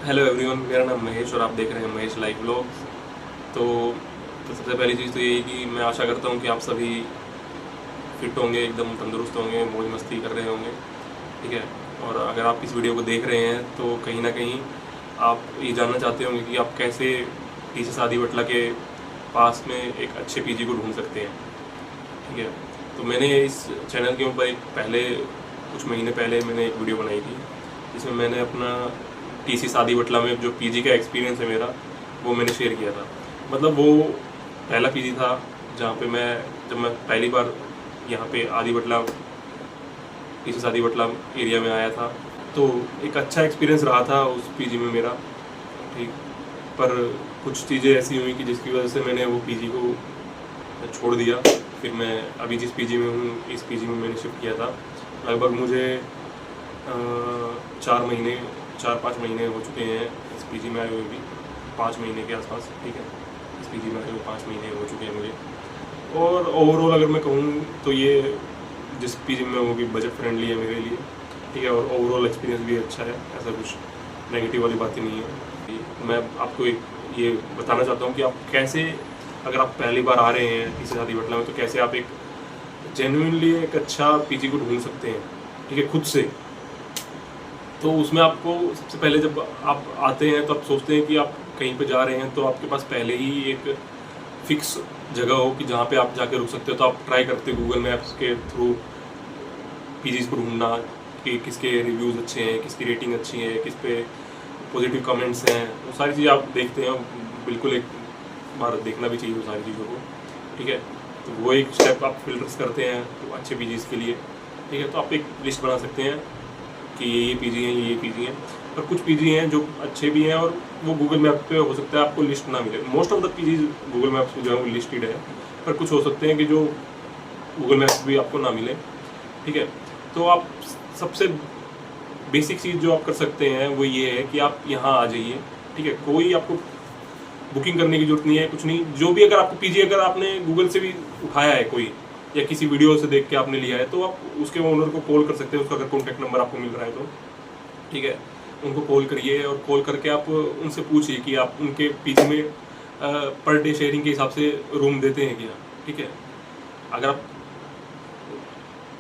Hello everyone, मेरा नाम महेश और आप देख रहे हैं महेश लाइव व्लॉग्स। तो सबसे पहली चीज़ तो यही कि मैं आशा करता हूँ कि आप सभी फिट होंगे, एकदम तंदुरुस्त होंगे, मौज मस्ती कर रहे होंगे, ठीक है। और अगर आप इस वीडियो को देख रहे हैं तो कहीं ना कहीं आप ये जानना चाहते होंगे कि आप कैसे टीसी सादी बटला के पास में एक अच्छे पीजी को ढूंढ सकते हैं, ठीक है। तो मैंने इस चैनल के ऊपर कुछ महीने पहले मैंने एक वीडियो बनाई थी जिसमें मैंने अपना टीसी सादी बटला में जो पीजी का एक्सपीरियंस है मेरा, वो मैंने शेयर किया था। मतलब वो पहला पीजी था जहाँ पे जब मैं पहली बार यहाँ पे आदि बटला टीसी सादी बटला एरिया में आया था, तो एक अच्छा एक्सपीरियंस रहा था उस पीजी में मेरा, ठीक। पर कुछ चीज़ें ऐसी हुई कि जिसकी वजह से मैंने वो पीजी को छोड़ दिया। फिर मैं अभी जिस पीजी में हूँ, इस पीजी में मैंने शिफ्ट किया था। लगभग मुझे 4-5 महीने हो चुके हैं इस पीजी में आए हुए भी, 5 महीने के आसपास, ठीक है। इस पीजी में आए हुए 5 महीने हो चुके हैं मुझे। और ओवरऑल अगर मैं कहूँ तो ये जिस पीजी में वो भी बजट फ्रेंडली है मेरे लिए, ठीक है। और ओवरऑल एक्सपीरियंस भी अच्छा है, ऐसा कुछ नेगेटिव वाली बातें नहीं है। मैं आपको ये बताना चाहता हूँ कि आप कैसे, अगर आप पहली बार आ रहे हैं टीसी सादी बटला में, तो कैसे आप एक जेन्युइनली एक अच्छा पीजी को ढूंढ सकते हैं, ठीक है, खुद से। तो उसमें आपको सबसे पहले जब आप आते हैं तो आप सोचते हैं कि आप कहीं पे जा रहे हैं तो आपके पास पहले ही एक फिक्स जगह हो कि जहाँ पे आप जाके रुक सकते हो। तो आप ट्राई करते हो गूगल मैप्स के थ्रू पीजीज को ढूंढना कि किसके रिव्यूज़ अच्छे हैं, किसकी रेटिंग अच्छी है, किस पे पॉजिटिव कमेंट्स हैं, वो सारी चीज़ें आप देखते हैं। बिल्कुल एक बार देखना भी चाहिए वो सारी चीज़ों को, ठीक है। तो वो एक स्टेप आप फिल्टर्स करते हैं तो अच्छे पीजीज के लिए, ठीक है। तो आप एक लिस्ट बना सकते हैं कि ये पीजी हैं, ये पीजी हैं। पर कुछ पीजी हैं जो अच्छे भी हैं और वो गूगल मैप पे हो सकता है आपको लिस्ट ना मिले। Most of the PG Google maps पे जो है वो लिस्टेड है, पर कुछ हो सकते हैं कि जो गूगल मैप्स भी आपको ना मिले, ठीक है। तो आप सबसे बेसिक चीज़ जो आप कर सकते हैं वो ये है कि आप यहाँ आ जाइए, ठीक है। कोई आपको बुकिंग करने की जरूरत नहीं है, कुछ नहीं। जो भी अगर आपको पीजी अगर आपने गूगल से भी उठाया है कोई, या किसी वीडियो से देख के आपने लिया है, तो आप उसके ओनर को कॉल कर सकते हैं। उसका अगर कॉन्टैक्ट नंबर आपको मिल रहा है तो, ठीक है, उनको कॉल करिए और कॉल करके आप उनसे पूछिए कि आप उनके पीजी में पर डे शेयरिंग के हिसाब से रूम देते हैं क्या, ठीक है। अगर आप,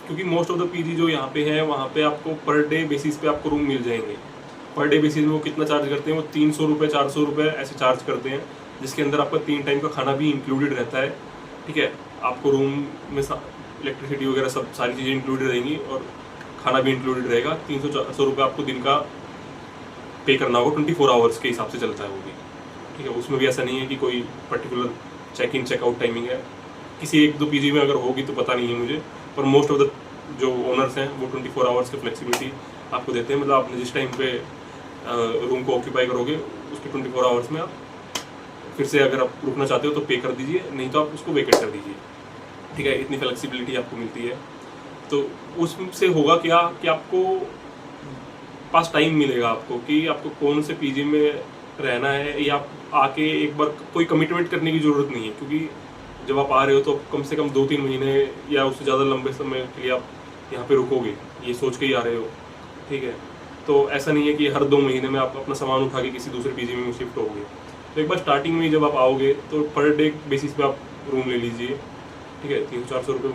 क्योंकि मोस्ट ऑफ द पीजी जो यहाँ पे है वहाँ पे आपको पर डे बेसिस पे आपको रूम मिल जाएंगे। पर डे बेसिस में वो कितना चार्ज करते हैं, वो 300 रुपये 400 रुपये ऐसे चार्ज करते हैं, जिसके अंदर आपका 3 टाइम का खाना भी इंक्लूडेड रहता है, ठीक है। आपको रूम में इलेक्ट्रिसिटी वगैरह सब सारी चीज़ें इंक्लूडेड रहेंगी और खाना भी इंक्लूडेड रहेगा। 300-400 रुपये आपको दिन का पे करना होगा। 24 आवर्स के हिसाब से चलता है वो भी, ठीक है। उसमें भी ऐसा नहीं है कि कोई particular check in checkout timing है। किसी 1-2 पीजी में अगर होगी तो पता नहीं है मुझे, पर मोस्ट ऑफ द जो ओनर्स हैं वो 24 आवर्स की फ्लेक्सिबिलिटी आपको देते हैं। मतलब आपने जिस टाइम पे रूम को ऑक्यूपाई करोगे उसके 24 आवर्स में आप फिर से अगर आप रुकना चाहते हो तो पे कर दीजिए, नहीं तो आप उसको वेकेट कर दीजिए, ठीक है। इतनी फ्लेक्सिबिलिटी आपको मिलती है। तो उससे होगा क्या कि आपको पास टाइम मिलेगा आपको कि आपको कौन से पीजी में रहना है, या आप आके एक बार कोई कमिटमेंट करने की ज़रूरत नहीं है। क्योंकि जब आप आ रहे हो तो कम से कम 2-3 महीने या उससे ज़्यादा लंबे समय के लिए आप यहाँ पे रुकोगे, ये सोच के ही आ रहे हो, ठीक है। तो ऐसा नहीं है कि हर 2 महीने में आप अपना सामान उठा के किसी दूसरे पीजी में शिफ्ट होगे। तो एक बार स्टार्टिंग में जब आप आओगे तो पर डे बेसिस पे आप रूम ले लीजिए, ठीक है। 300-400 रुपये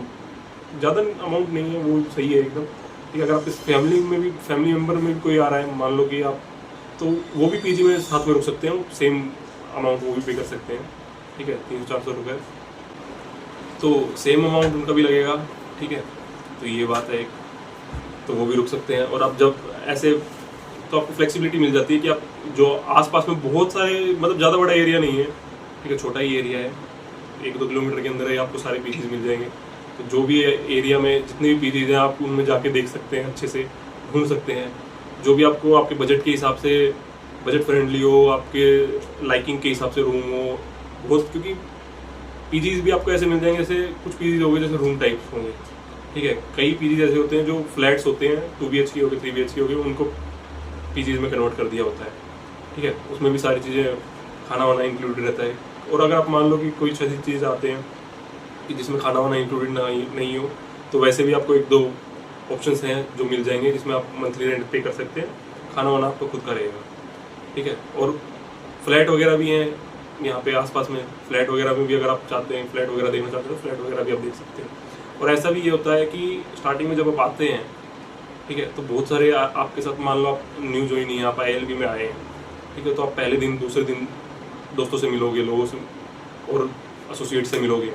ज़्यादा अमाउंट नहीं है, वो सही है एकदम, ठीक है। अगर आप इस फैमिली मेम्बर में भी कोई आ रहा है, मान लो कि आप, तो वो भी पीजी में साथ में रुक सकते हैं, सेम अमाउंट वो भी पे कर सकते हैं, ठीक है। 300-400 रुपये तो सेम अमाउंट उनका भी लगेगा, ठीक है। तो ये बात है एक, तो वो भी रुक सकते हैं। और आप जब ऐसे, तो आपको फ्लेक्सिबिलिटी मिल जाती है कि आप जो आसपास में बहुत सारे, मतलब ज़्यादा बड़ा एरिया नहीं है, ठीक है, छोटा ही एरिया है, 1-2 किलोमीटर के अंदर ही आपको सारे पीजीज मिल जाएंगे। तो जो भी एरिया में जितने भी पीजीज हैं आप उनमें जाके देख सकते हैं, अच्छे से ढूंढ सकते हैं जो भी आपको आपके बजट के हिसाब से, बजट फ्रेंडली हो, आपके लाइकिंग के हिसाब से रूम हो बहुत। क्योंकि पीजीज भी आपको ऐसे मिल जाएंगे, जैसे कुछ पीजीज हो गए जैसे रूम टाइप्स होंगे, ठीक है। कई पीजीज ऐसे होते हैं जो फ्लैट्स होते हैं, 2 BHK हो गए, 3 BHK हो गए, उनको पीजीज में कन्वर्ट कर दिया होता है, ठीक है। उसमें भी सारी चीज़ें, खाना वाना इंक्लूडेड रहता है। और अगर आप मान लो कि कोई ऐसी चीज़ आते हैं कि जिसमें खाना वाना इंक्लूडेड नहीं हो, तो वैसे भी आपको 1-2 ऑप्शंस हैं जो मिल जाएंगे जिसमें आप मंथली रेंट पे कर सकते हैं। खाना वाना आपको खुद का रहेगा, ठीक है। और फ्लैट वगैरह भी हैं यहाँ पे आसपास में, फ्लैट वगैरह में भी अगर आप चाहते हैं, फ्लैट वगैरह देखना चाहते हो तो फ्लैट वगैरह भी आप देख सकते हैं। और ऐसा भी ये होता है कि स्टार्टिंग में जब आप आते हैं, ठीक है, तो बहुत सारे आपके साथ, मान लो आप न्यू ज्वाइन नहीं है, आप ILB में आए हैं, ठीक है, तो आप पहले दिन दूसरे दिन दोस्तों से मिलोगे, लोगों से और एसोसिएट से मिलोगे,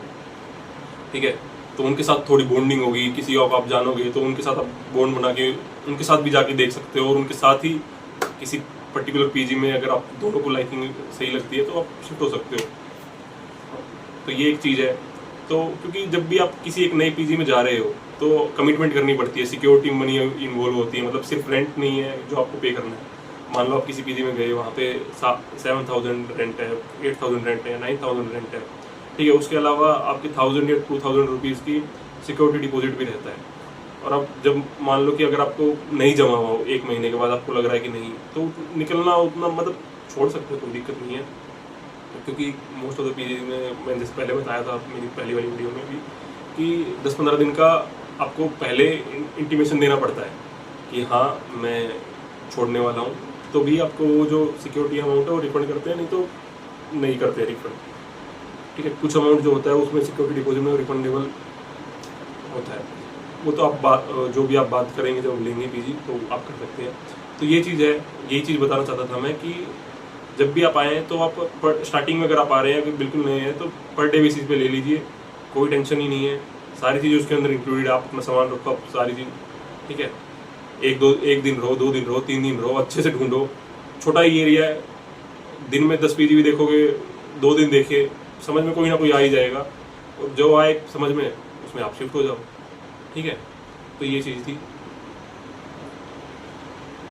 ठीक है, तो उनके साथ थोड़ी बॉन्डिंग होगी, किसी को आप जानोगे तो उनके साथ आप बॉन्ड बना के उनके साथ भी जाके देख सकते हो, और उनके साथ ही किसी पर्टिकुलर PG में अगर आप दोनों को लाइकिंग सही लगती है तो आप शिफ्ट हो सकते हो। तो ये एक चीज़ है। तो क्योंकि जब भी आप किसी एक नए PG में जा रहे हो तो कमिटमेंट करनी पड़ती है, सिक्योरिटी मनी इन्वॉल्व होती है, मतलब सिर्फ रेंट नहीं है जो आपको पे करना है। मान लो आप किसी PG में गए, वहाँ पे 7,000 रेंट है, 8,000 रेंट है, 9,000 रेंट है, ठीक है, उसके अलावा आपके 1,000 या 2,000 रुपीज़ की सिक्योरिटी डिपॉजिट भी रहता है। और अब जब मान लो कि अगर आपको नहीं जमा हुआ हो 1 महीने के बाद, आपको लग रहा है कि नहीं, तो निकलना उतना मतलब छोड़ सकते हो, कोई दिक्कत नहीं है। क्योंकि मोस्ट ऑफ द PG में मैंने जैसे पहले बताया था मेरी पहली वाली वीडियो में भी कि 10-15 दिन का आपको पहले इंटीमेशन देना पड़ता है कि हाँ मैं छोड़ने वाला हूँ, तो भी आपको वो जो सिक्योरिटी अमाउंट है वो रिफंड करते हैं, नहीं तो नहीं करते हैं रिफंड, ठीक है। कुछ अमाउंट जो होता है उसमें सिक्योरिटी डिपॉजिट में रिफंडेबल होता है, वो तो आप जो भी आप बात करेंगे जब लेंगे PG तो आप कर सकते हैं। तो ये चीज़ है, यही चीज़ बताना चाहता था मैं कि जब भी आप आएँ तो आप स्टार्टिंग में अगर आप आ रहे हैं, अगर बिल्कुल नए हैं, तो पर डे बेसिस पे ले लीजिए, कोई टेंशन ही नहीं है, सारी चीज़ें उसके अंदर इंक्लूडेड। आप अपना सामान रखो, आप सारी चीज़, ठीक है, एक दिन रहो, 2 दिन रहो, 3 दिन रहो, अच्छे से ढूंढो। छोटा ही एरिया है, दिन में 10 PG भी देखोगे, 2 दिन देखे, समझ में कोई ना कोई आ ही जाएगा, और जो आए समझ में उसमें आप शिफ्ट हो जाओ, ठीक है। तो ये चीज़ थी।